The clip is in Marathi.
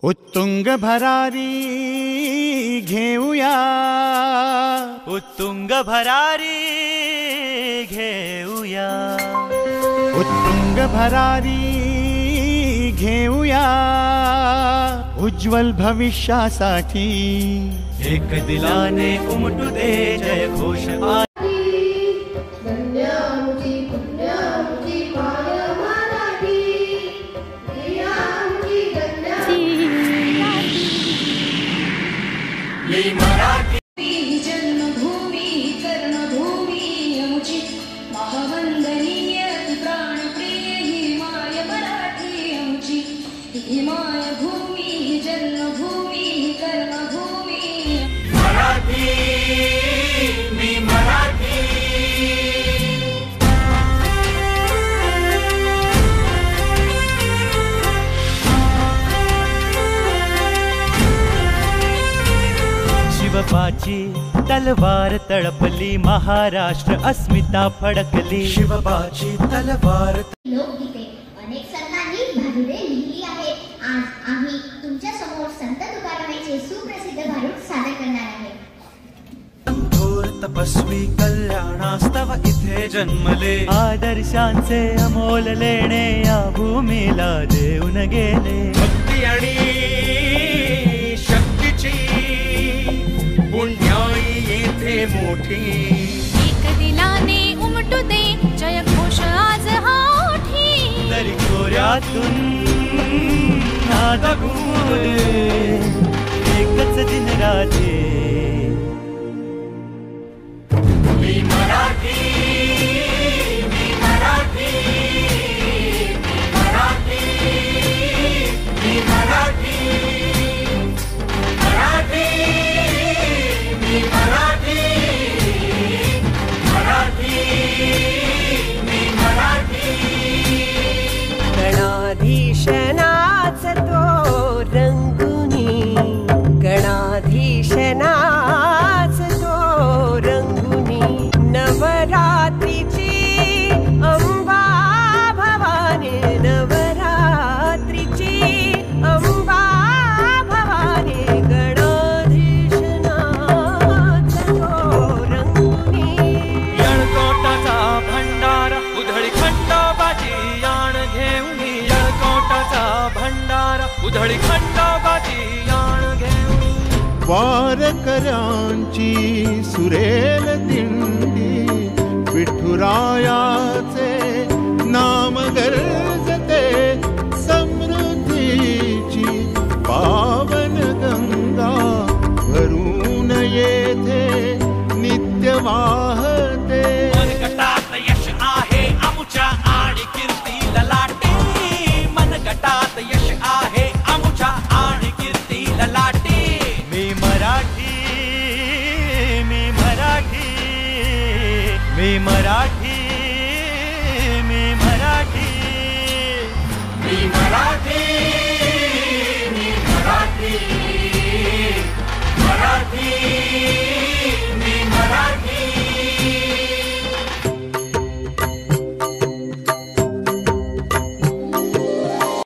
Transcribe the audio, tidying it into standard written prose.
उत्तुंग भरारी घेऊया, उत्तुंग भरारी घेऊया, उत्तुंग भरारी घेऊया, उज्ज्वल भविष्यासाठी एक दिलाने उमटू दे जय घोष। जन्मभूमी कर्मभूमी आमची महावंदनीय प्राणप्रिय ही माय मराठी आमची, ही माय भूमी जन्मभूमी कर्मभूमी मराठी मी मराठी। शिवबाची तलवार तळपली, महाराष्ट्र अस्मिता फडकली, शिवबाची तलवार। लोकगीते अनेक संतांनी भारुडे लिहिली आहेत। आज आम्ही तुमच्या समोर संत तुकारामांचे सुप्रसिद्ध भारूड सादर करणार आहे। थोर तपस्वी कल्याणास्तव इथे जन्मले, आदर्शांचे अमोल लेणे या भूमीला देऊन गेले। भक्ती आणि शक्तीची पुण्याई येथे मोठी, एक दिलाने उमटू दे जय घोष आज हा ओठी। तरी कोऱ्यातून नाद घुमू दे एकच दिन राजे। मी मराठी मी मराठी मी मराठी मी मराठी मराठी मी मराठी मराठी मी मराठी। गणाधीश नाच तो रंगुनी, गणाधीश नाच तो रंगुनी, नवरात्रीची अंबा भवानी, नवरात्रीची अंबा भवानी, गणाधीश नाच तो रंगुनी। येळकोटाचा भंडारा उधळी खंडोबाची याण घेऊन, येळकोटाचा भंडारा उधळी खंडोबाची याण घेऊन। वारकऱ्यांची सुरेल दिंडी, विठुरायाचे नाम गर्जते, समृद्धीची पावन गंगा भरून येथे नित्य वाहते। मनगटात यश आहे आमुच्या आणि कीर्ती ललाटे, मनगटात यश आहे आमुच्या आणि कीर्ती ललाटे। मी मराठी मी मराठी मी मराठी मी मराठी मी मराठी।